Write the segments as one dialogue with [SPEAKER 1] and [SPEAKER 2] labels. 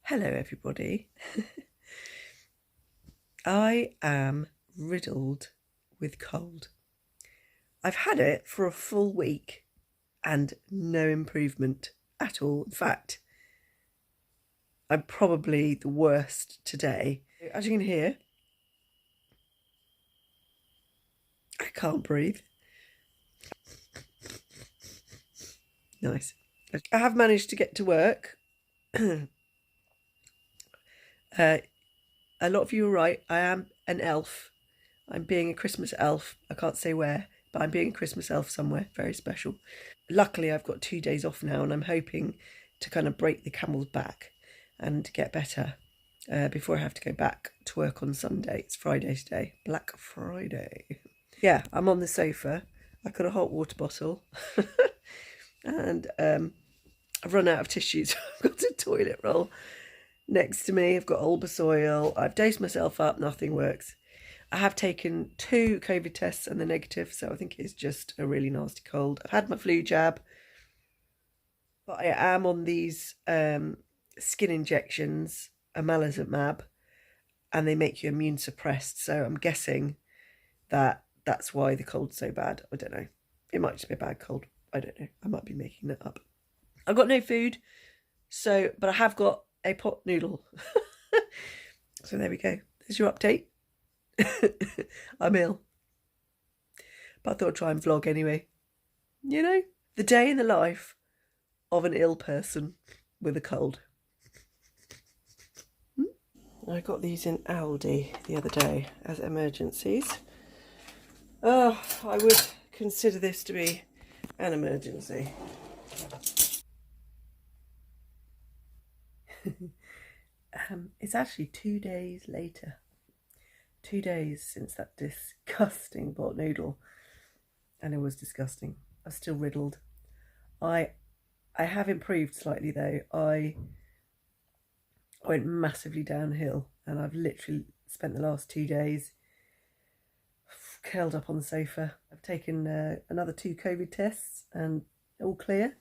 [SPEAKER 1] Hello everybody. I am riddled with cold. I've had it for a full week and no improvement at all. In fact, I'm probably the worst today. As you can hear, I can't breathe. Nice. I have managed to get to work. A lot of you are right. I am an elf. I'm being a Christmas elf. I can't say where, but I'm being a Christmas elf somewhere very special. Luckily, I've got 2 days off now, and I'm hoping to kind of break the camel's back and get better before I have to go back to work on Sunday. It's Friday today, Black Friday. Yeah, I'm on the sofa. I've got a hot water bottle and I've run out of tissues. I've got a toilet roll next to me. I've got Olbus oil. I've dosed myself up. Nothing works. I have taken 2 COVID tests and they're negative, so I think it's just a really nasty cold. I've had my flu jab, but I am on these skin injections, omalizumab, and they make you immune suppressed. So I'm guessing that that's why the cold's so bad. I don't know. It might just be a bad cold. I don't know. I might be making that up. I've got no food, but I have got a pot noodle. So there we go. There's your update. I'm ill, but I thought I'd try and vlog anyway. You know, the day in the life of an ill person with a cold. I got these in Aldi the other day as emergencies. Oh, I would consider this to be an emergency. It's actually 2 days later. 2 days since that disgusting pot noodle, and it was disgusting. I'm still riddled. I have improved slightly though. I went massively downhill, and I've literally spent the last 2 days curled up on the sofa. I've taken another 2 COVID tests and all clear.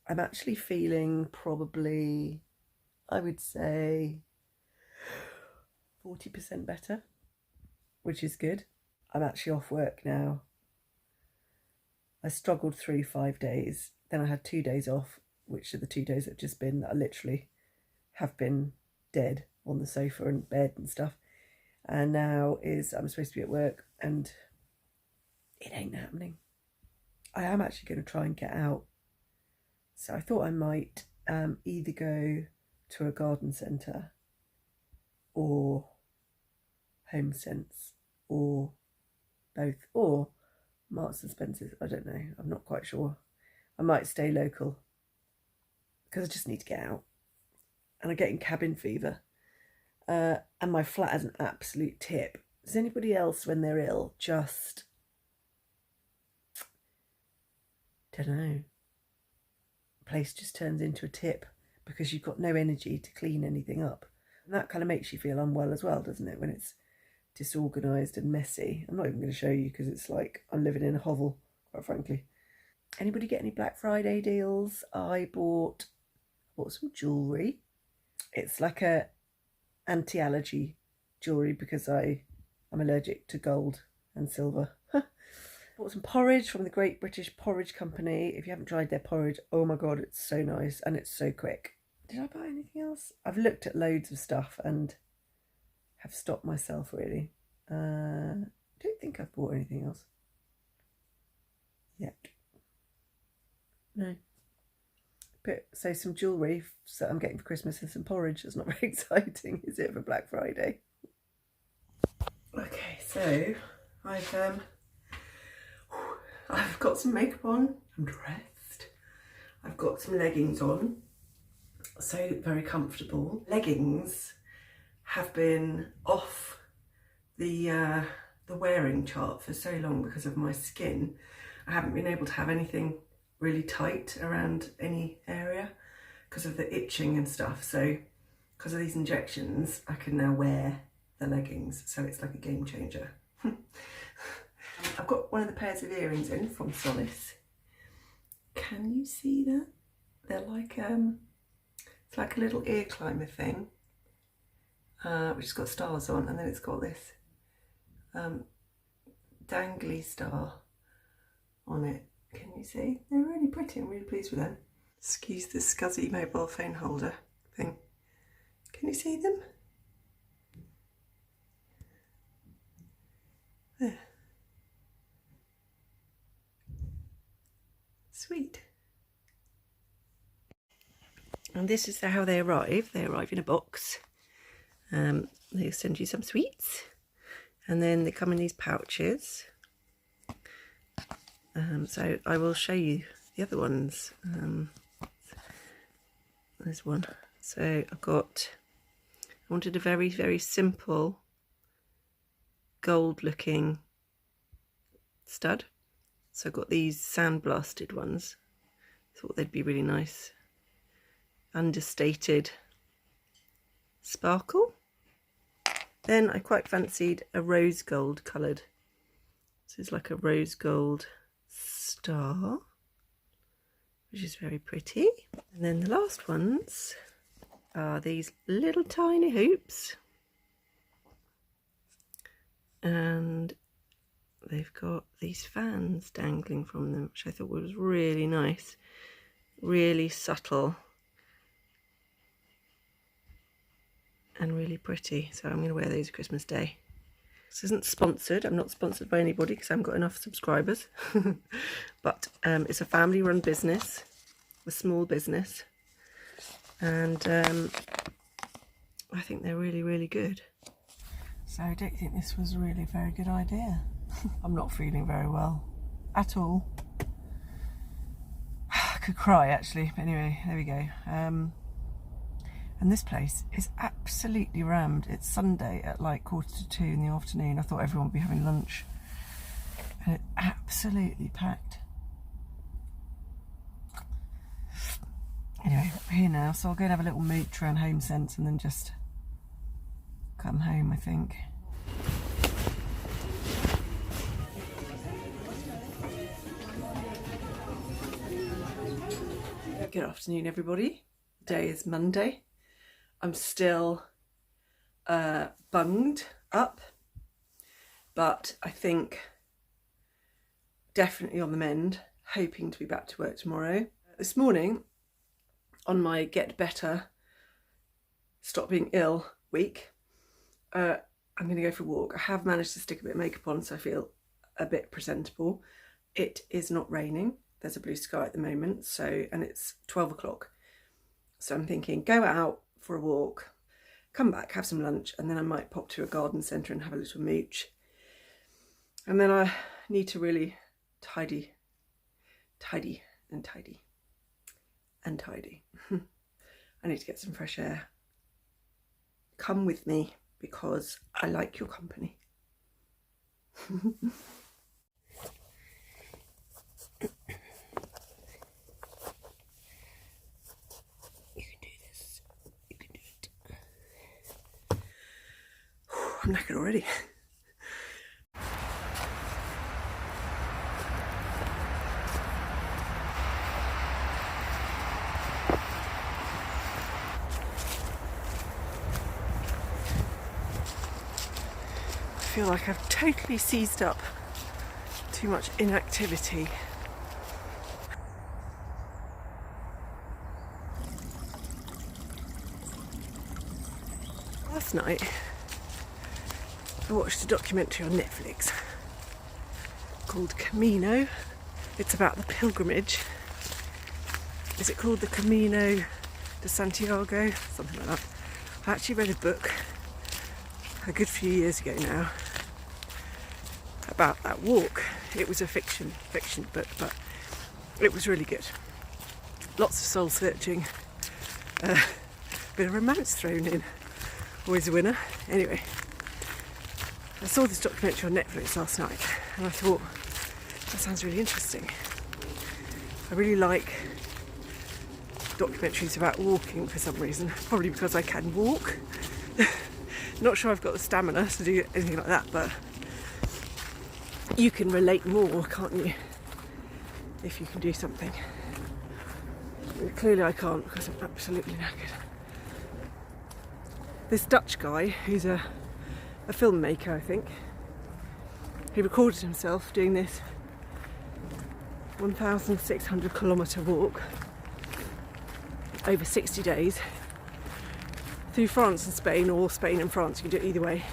[SPEAKER 1] I'm actually feeling probably, I would say, 40% better, which is good. I'm actually off work now. I struggled through 5 days. Then I had 2 days off, which are the 2 days that have just been that I literally have been dead on the sofa and bed and stuff. And now I'm supposed to be at work and it ain't happening. I am actually going to try and get out. So I thought I might either go to a garden centre or Home Sense or both, or Marks and Spencer's. I don't know. I'm not quite sure. I might stay local because I just need to get out. And I'm getting cabin fever. And my flat has an absolute tip. Does anybody else, when they're ill, just, don't know, the place just turns into a tip because you've got no energy to clean anything up. And that kind of makes you feel unwell as well, doesn't it, when it's disorganised and messy. I'm not even going to show you because it's like I'm living in a hovel, quite frankly. Anybody get any Black Friday deals? I bought some jewellery. It's like a anti-allergy jewellery because I'm allergic to gold and silver. Bought some porridge from the Great British Porridge Company. If you haven't tried their porridge, oh my god, it's so nice and it's so quick. Did I buy anything else? I've looked at loads of stuff and have stopped myself really. I don't think I've bought anything else yet. No. But so some jewellery that I'm getting for Christmas and some porridge. That's not very exciting, is it, for Black Friday? Okay, so I've got some makeup on. I'm dressed. I've got some leggings on. So very comfortable. Leggings have been off the wearing chart for so long because of my skin. I haven't been able to have anything really tight around any area because of the itching and stuff. So because of these injections, I can now wear the leggings. So it's like a game changer. I've got one of the pairs of earrings in from Solace. Can you see that? They're like It's like a little ear climber thing, which has got stars on, and then it's got this dangly star on it. Can you see? They're really pretty. I'm really pleased with them. Excuse the scuzzy mobile phone holder thing. Can you see them? There. Sweet. And this is how they arrive. They arrive in a box. They send you some sweets, and then they come in these pouches. So I will show you the other ones. There's one. So I wanted a very, very simple gold looking stud. So I got these sandblasted ones. Thought they'd be really nice. Understated sparkle. Then I quite fancied a rose gold coloured. So it's like a rose gold star, which is very pretty. And then the last ones are these little tiny hoops, and they've got these fans dangling from them, which I thought was really nice, really subtle and really pretty. So I'm going to wear those Christmas Day. This isn't sponsored. I'm not sponsored by anybody because I haven't got enough subscribers. But it's a family-run business, a small business, and I think they're really, really good. So I don't think this was really a very good idea. I'm not feeling very well at all. I could cry actually. But anyway, there we go. And this place is absolutely rammed. It's Sunday at like 1:45 in the afternoon. I thought everyone would be having lunch, and it's absolutely packed. Anyway, we're here now, so I'll go and have a little mooch around Home Sense and then just come home, I think. Good afternoon, everybody. Today is Monday. I'm still bunged up, but I think definitely on the mend, hoping to be back to work tomorrow. This morning, on my Get Better, Stop Being Ill week, I'm going to go for a walk. I have managed to stick a bit of makeup on, so I feel a bit presentable. It is not raining. There's a blue sky at the moment, and it's 12 o'clock. So I'm thinking, go out for a walk, come back, have some lunch, and then I might pop to a garden centre and have a little mooch. And then I need to really tidy. I need to get some fresh air. Come with me because I like your company. I'm knackered already. I feel like I've totally seized up too much inactivity. Last night I watched a documentary on Netflix called Camino. It's about the pilgrimage. Is it called the Camino de Santiago? Something like that. I actually read a book a good few years ago now about that walk. It was a fiction book, but it was really good. Lots of soul searching, bit of romance thrown in. Always a winner. Anyway, I saw this documentary on Netflix last night and I thought, that sounds really interesting. I really like documentaries about walking for some reason, probably because I can walk. Not sure I've got the stamina to do anything like that, but you can relate more, can't you, if you can do something.
[SPEAKER 2] Clearly I can't because I'm absolutely knackered. This Dutch guy, who's a filmmaker, I think, he recorded himself doing this 1,600 kilometre walk over 60 days through France and Spain, or Spain and France, you can do it either way.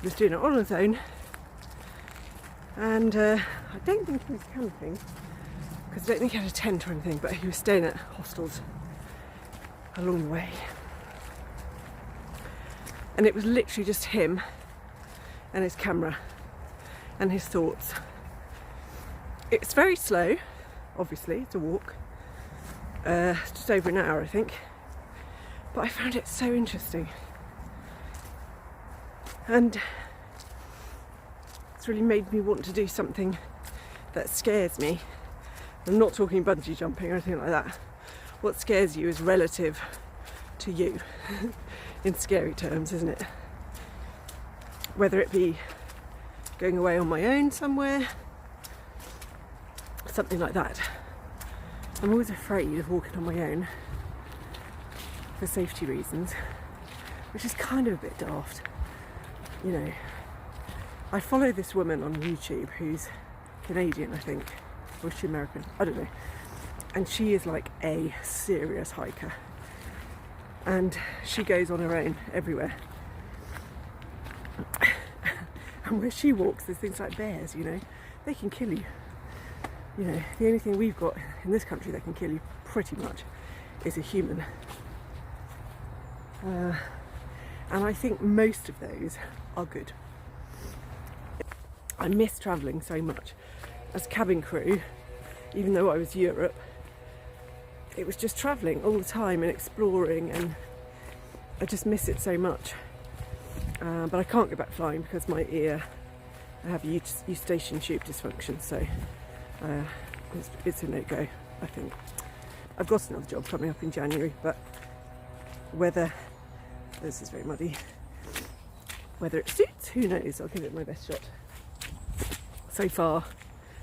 [SPEAKER 2] He was doing it on his own, and I don't think he was camping because I don't think he had a tent or anything, but he was staying at hostels along the way. And it was literally just him and his camera and his thoughts. It's very slow, obviously, it's a walk. Just over an hour, I think. But I found it so interesting. And it's really made me want to do something that scares me. I'm not talking bungee jumping or anything like that. What scares you is relative to you, in scary terms, isn't it? Whether it be going away on my own somewhere, something like that. I'm always afraid of walking on my own for safety reasons, which is kind of a bit daft. You know, I follow this woman on YouTube who's Canadian, I think, or is she American? I don't know. And she is like a serious hiker. And she goes on her own everywhere. And where she walks, there's things like bears, you know, they can kill you. You know, the only thing we've got in this country that can kill you pretty much is a human. And I think most of those are good. I miss travelling so much. As cabin crew, even though I was Europe, it was just travelling all the time and exploring, and I just miss it so much. But I can't go back flying because my ear, I have eustachian tube dysfunction, so it's a no-go, I think. I've got another job coming up in January, but whether, this is very muddy, whether it suits, who knows, I'll give it my best shot. So far,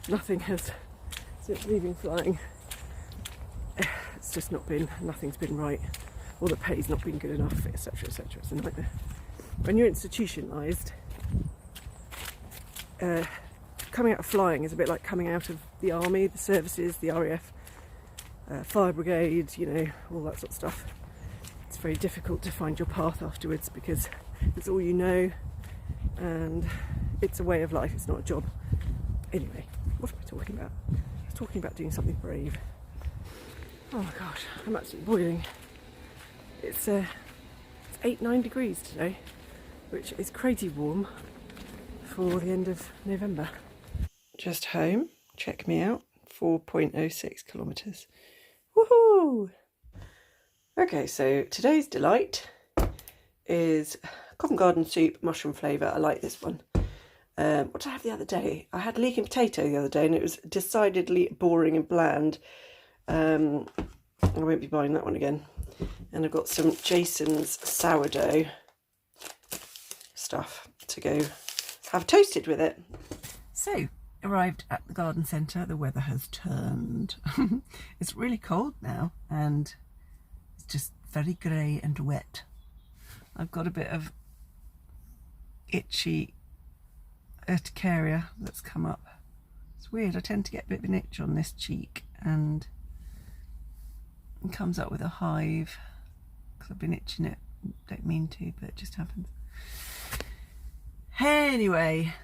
[SPEAKER 2] nothing has, since leaving flying, it's just not been, nothing's been right, or the pay's not been good enough, etc, etc. It's a nightmare. When you're institutionalised, coming out of flying is a bit like coming out of the army, the services, the RAF, fire brigade, you know, all that sort of stuff. It's very difficult to find your path afterwards because it's all you know, and it's a way of life, it's not a job. Anyway, what am I talking about? I was talking about doing something brave. Oh my gosh, I'm absolutely boiling. It's 8-9 degrees today, which is crazy warm for the end of November. Just home, check me out, 4.06 kilometres. Woohoo! Okay, so today's delight is Covent Garden soup, mushroom flavour. I like this one. What did I have the other day? I had leek and potato the other day and it was decidedly boring and bland. I won't be buying that one again. And I've got some Jason's sourdough stuff to go have toasted with it. So, arrived at the garden centre. The weather has turned. It's really cold now and it's just very grey and wet. I've got a bit of itchy urticaria that's come up. It's weird, I tend to get a bit of an itch on this cheek and it comes up with a hive because I've been itching it. Don't mean to, but it just happens. Anyway,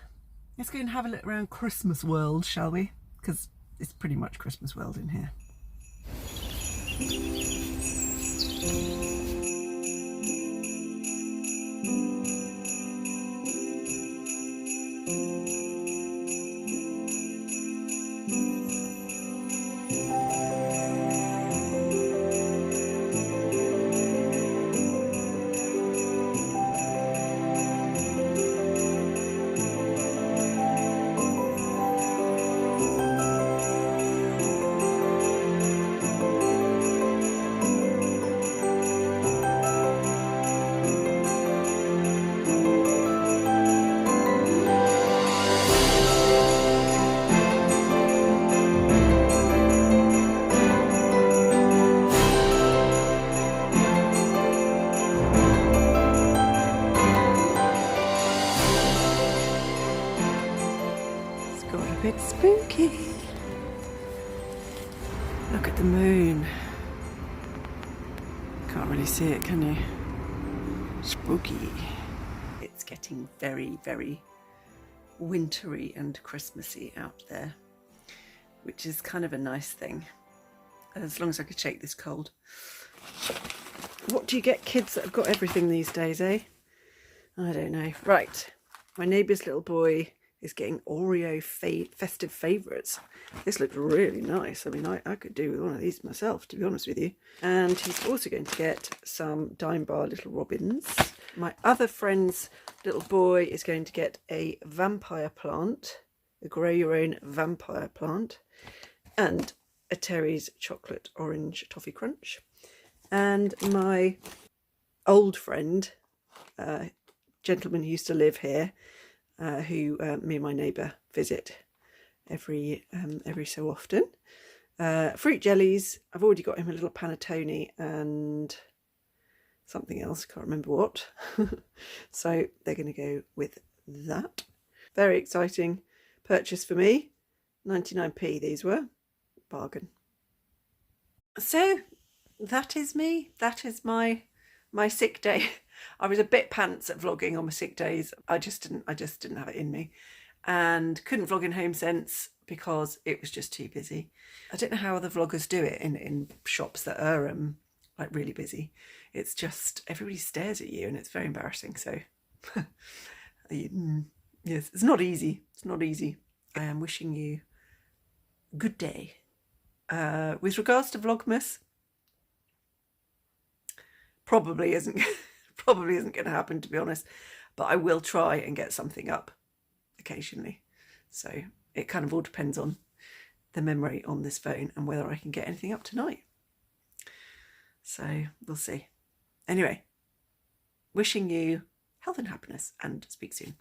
[SPEAKER 2] let's go and have a look around Christmas World, shall we? Because it's pretty much Christmas World in here. bit spooky. Look at the moon. Can't really see it, can you? Spooky. It's getting very, very wintry and Christmassy out there, which is kind of a nice thing, as long as I could shake this cold. What do you get kids that have got everything these days, eh? I don't know. Right, my neighbour's little boy is getting Oreo festive favourites. This looks really nice. I mean, I could do with one of these myself, to be honest with you. And he's also going to get some Dime Bar Little Robins. My other friend's little boy is going to get a vampire plant, a grow your own vampire plant, and a Terry's chocolate orange toffee crunch. And my old friend, gentleman who used to live here, who me and my neighbour visit every so often. Fruit jellies. I've already got him a little panettone and something else, can't remember what. So they're going to go with that. Very exciting purchase for me. 99p these were. Bargain. So that is me. That is my sick day. I was a bit pants at vlogging on my sick days. I just didn't have it in me, and couldn't vlog in HomeSense because it was just too busy. I don't know how other vloggers do it in shops that are like really busy. It's just everybody stares at you and it's very embarrassing. So yes, it's not easy. It's not easy. I am wishing you a good day. With regards to Vlogmas, probably isn't going to happen, to be honest, but I will try and get something up occasionally. So it kind of all depends on the memory on this phone and whether I can get anything up tonight. So we'll see. Anyway, wishing you health and happiness, and speak soon.